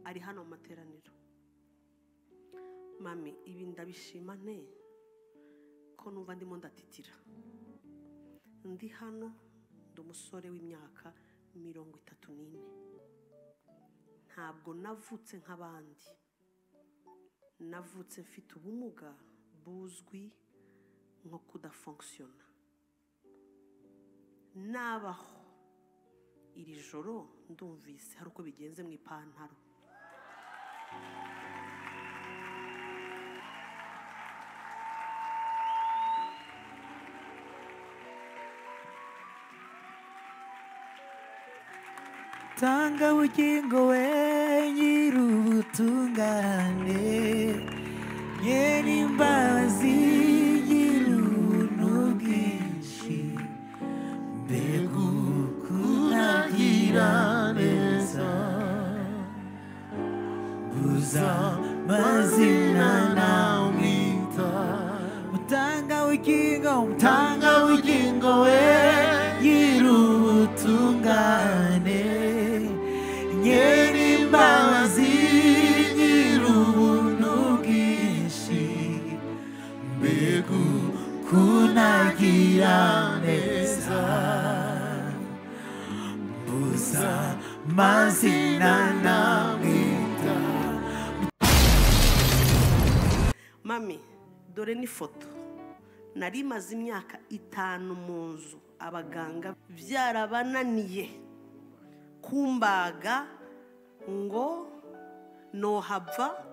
ari hano mu materaniro. Mami, ibi ndabishima nte ko numva ndimo ndatitira. Ndi hano ndi umusore w'imyaka 34. Ntabwo navutse nk'abandi, navutse mfite ubumuga buzwi nko kudafunctiona. Nabaho iri joro ndumvise hari uko bigenze mu ipantaro. Tanga ubugingo we nyir'ubutungane, nyir'imbabazi nyir'ubuntu bwinshi, mbega ukunagira neza, buza mazina namwita. Mutanga ubugingo we nyir'ubutungane, nyir'imbabazi nyir'ubuntu bwinshi, mbega ukunagira neza, buza mazina namwita. Mami, dore ni foto. Nari maze imyaka 5 mu nzu, abaganga byarabananiye kumbaga ngo nohava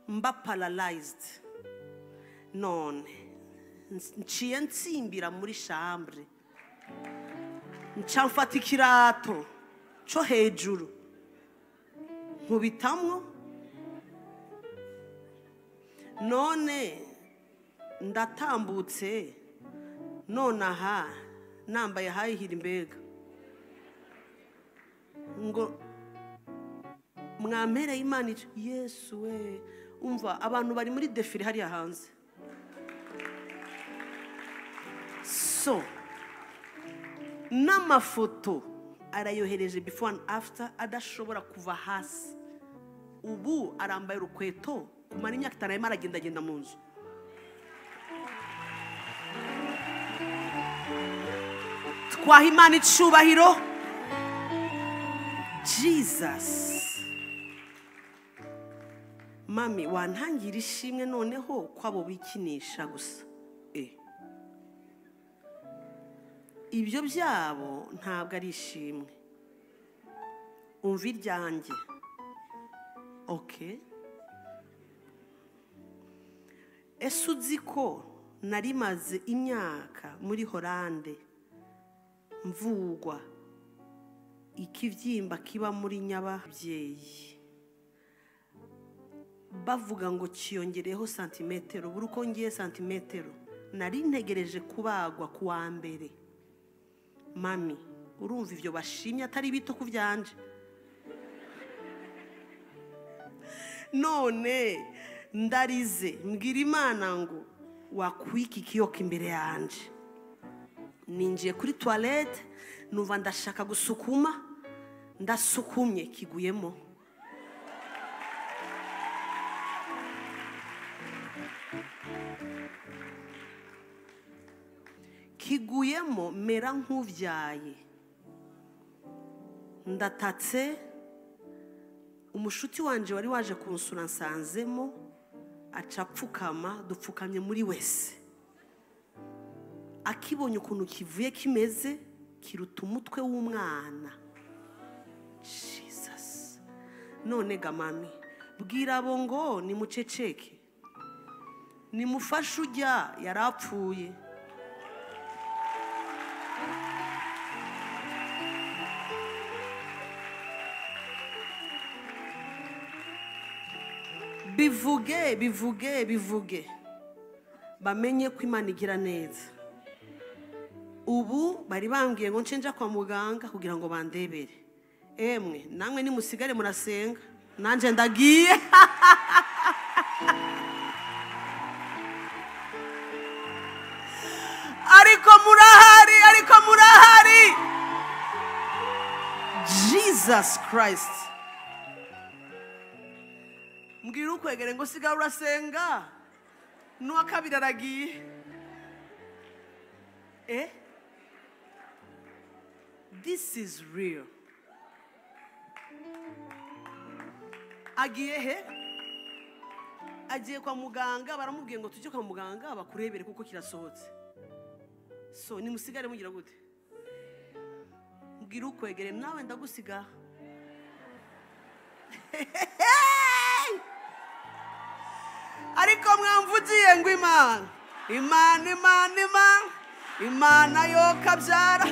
mba paralyzed. None nciye nsimbira muri chambre, ncamfata ikirato cyo hejuru nkubitamwo. None ndatambutse, none aha nambaye hayihira imbega ngo mwampereye Imana. Yesu we, umva abantu bari muri defile hariya hanze. So n'amafoto arayohereje before and after, adashobora kuva hasi. Ubu arambaye urukweto kumara imyaka 5 arimo aragendagenda mu nzu. Twaha Imana icubahiro. Jesus. Mami, wantangira ishimwe noneho kwabo bikinisha gusa. Ibyo byabo ntabwo ari ishimwe. Umva iryanjye. Okay. Ese uzi ko nari maze imyaka muri Holande mvugwa ikivyimba kiba muri nyababyeyi, bavuga ngo kiyongereho santimetero, buri uko ngiye santimetero. Nari ntegereje kubagwa ku wa mbere. Mami, urumva ivyo bashimye atari bito ku byanje. None ndarize mbwira Imana ngo wakwiki kiyoka imbere yanje. Ninjiye kuri toilette, numva ndashaka gusukuma, ndasukumye kiguyemo. Kiguyemo mera nk'uvyaye. Ndatatse, umushuti wanje wari waje kunsura nsanzemo, acapfukama, dupfukamye muri wese. Akibonye ukuntu kivuye kimeze, kiruta umutwe w'umwana. Jesus. None ga mami, bwira abo ngo nimuceceke, nimufashe ujya yarapfuye. Bivuge bamenye ko Imana igira neza. Ubu bari bambwiye ngo ncenja kwa muganga kugira ngo bandebere. Emwe namwe nimusigare murasenga, nanje ndagiye. Jesus Christ. Mbwira ukwegere ngo sigara urasenga n'uwa kabiri aragiye. This is real. Agiye he? Agiye kwa muganga, baramubwiye ngo tujye kwa muganga bakurebere kuko kirasohotse. So ni musigare mugira gute? Mbwira ukwegere nawe ndagusiga. Ariko mwamvugiye ngo Imana yo kabyara,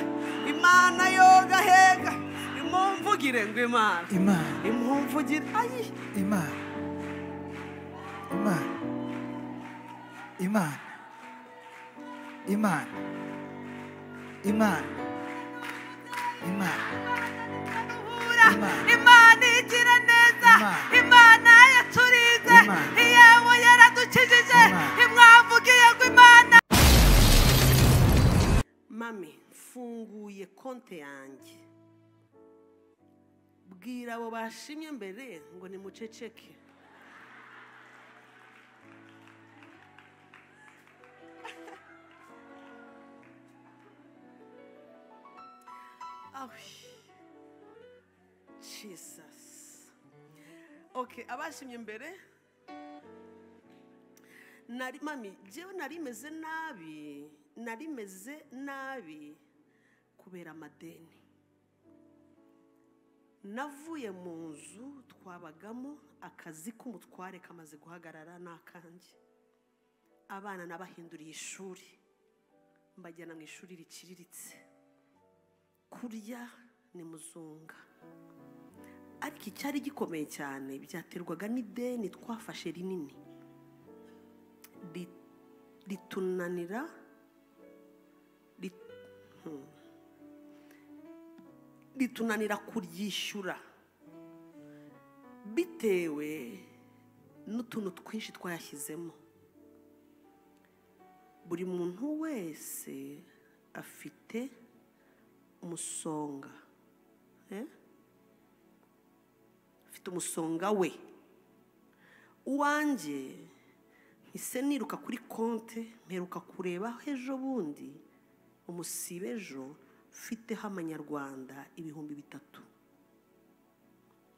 Imana yo gahega, imumvugire ngo Imana. Imumvugire ayi. Imana. Imana igira neza, Imana yaturize, yewe yaradukijije, imwavugiye ngo Imana. Mami, mfunguye konte yanjye. Bwira abo bashimye mbere ngo nimuceceke. Jesus. Okay, abashimye mbere. Mami, jewe narimeze nabi kubera amadeni. Navuye mu nzu twabagamo, akazi k'umutware kamaze guhagarara n'akanje. Abana nabahinduriye ishuri, mbajyana mu ishuri riciriritse. Kurya ni muzunga. Ariko icyari gikomeye cyane byaterwaga n'ideni twafashe rinini. Ritunanira kuryishyura bitewe n'utuntu twinshi twayashyizemo. Buri muntu wese afite umusonga, afite umusonga we. Uwanjye ise niruka kuri konte, mperuka kureba ejo bundi umusibe ejo mfiteho amanyarwanda 3,000.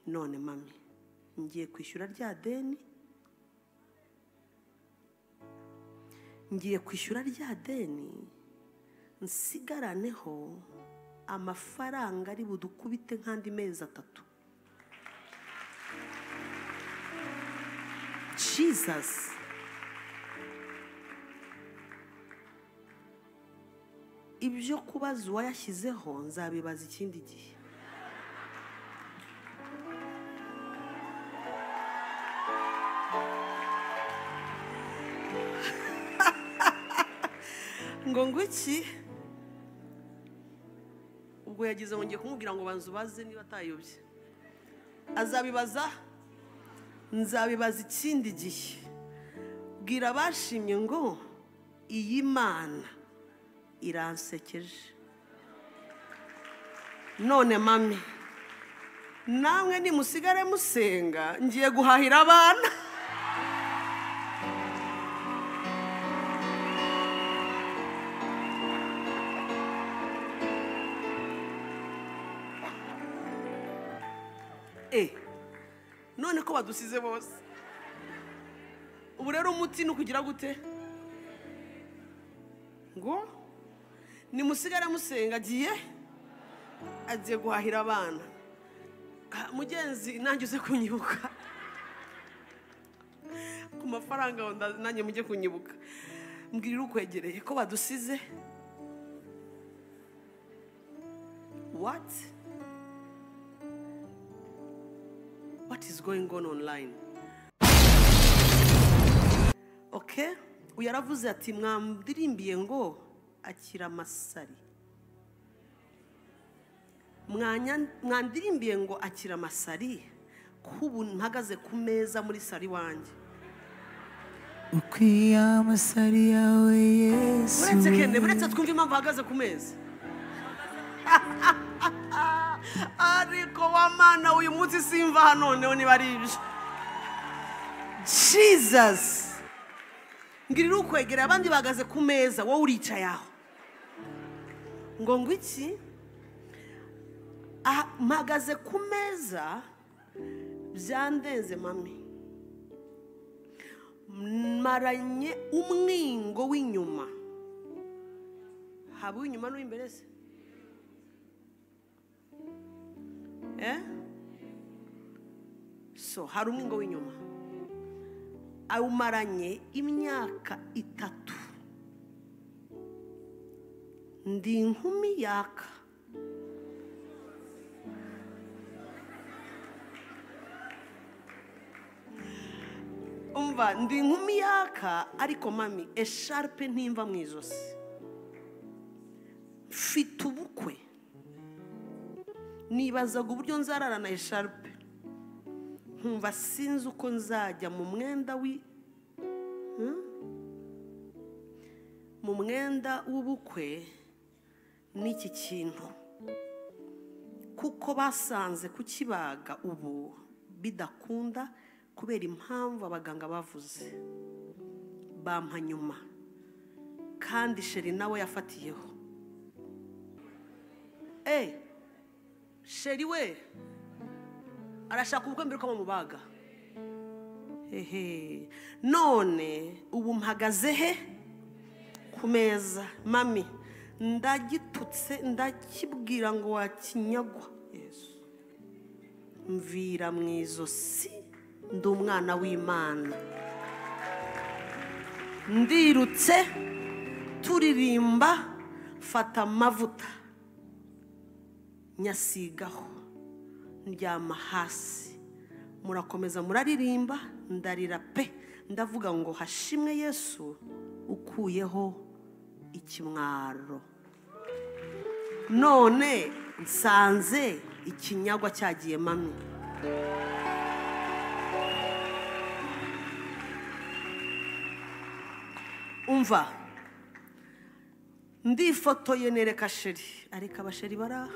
None mami, ngiye kwishyura rya deni, nsigaraneho amafaranga ari budukubite nk'andi mezi 3. Jesus. Ibyo kubaza uwayashyizeho nzabibaza ikindi gihe. Ngo iki? Ubwo yagize ngo ngiye kumubwira ngo banzu baze niba atayobye. Azabibaza, nzabibaza ikindi gihe. Bwira bashimye ngo iyi Mana iransekeje. None mami, namwe nimusigare musenga, ngiye guhahira abana. None ko badusize bose. Ubu rero umuti nukugira gute? Ngo nimusigare musenga, agiye guhahira abana. Mugenzi nanjye uze kunyibuka ku mafaranga nanjye mujye kunyibuka. Mbwirira ukwegereye ko badusize. What is going on online? Okay, uyaravuze ati mwamdirimbiye ngo akira amasari. Mwandirimbiye ngo akira amasari, kubu mpagaze ku meza muri sari wanjye. Ukwiye amasari yawe Yesu. Buretse twumva impamvu ahagaze ku meza. ariko wa mana uyu munsi simva hano noneho niba ari ibyo. Jesus, ngirira ukwegera abandi bagaze ku meza, wowe uricaye aho ngo iki? Mpagaze ku meza byandenze mami, maranye umwingo w'inyuma. Haba uw'inyuma n'uw'imbere se? So hari umwingo w'inyuma awumaranye imyaka 3. Ndi inkumi yaka. Umva, ndi inkumi yaka, ariko mami esharpe ntimva mu izosi. Mfite ubukwe, nibazaga uburyo nzarara na esharpe, nkumva sinzi uko nzajya mu mwenda mu mwenda w'ubukwe n'iki kintu, kuko basanze kukibaga ubu bidakunda kubera impamvu abaganga bavuze. Bampa nyuma kandi sheri nawe yafatiyeho. Sheri we arashaka ubukwe mbere ko bamubaga. None ubu mpagaze he? Ku meza. Mami, ndagitutse ndakibwira ngo wakinyagwa. Yesu, mvira mu izosi, ndi umwana w'Imana. Ndirutse turirimba, fata amavuta nyasigaho, ndyama hasi. Murakomeza muraririmba, ndarira pe, ndavuga ngo hashimwe Yesu ukuyeho ikimwaro. None nsanze ikinyagwa cyagiye manu. Umva, ndifotoye nereka sheri, ariko abasheri baraha.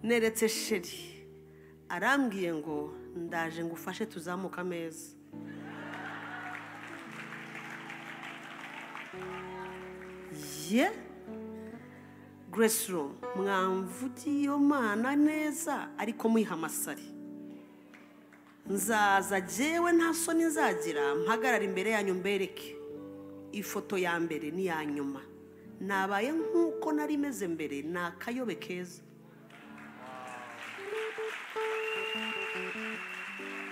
Neretse sheri, arambwiye ngo ndaje ngufashe tuzamuka ameza. Grace Room, mwamvugiye iyo Mana neza, ariko muyiha amasari. Nzaza jewe nta soni nzagira, mpagarara imbere yanyu mbereke ifoto ya mbere n'iya nyuma. Nabaye nk'uko nari meze mbere, ni akayobe keza.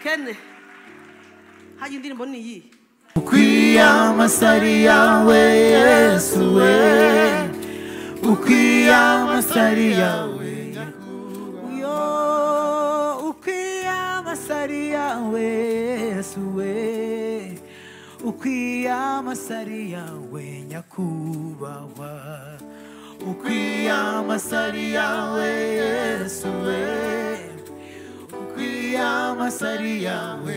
Kene, haji indirimbo ni iyi. Ukwiye amasari yawe Yesu we, ukwiye amasari yawe yo, ukwiye amasari yawe Yesu we, ukwiye amasari yawe nyakubahwa, ukwiye amasari yawe Yesu we, ukwiye amasari yawe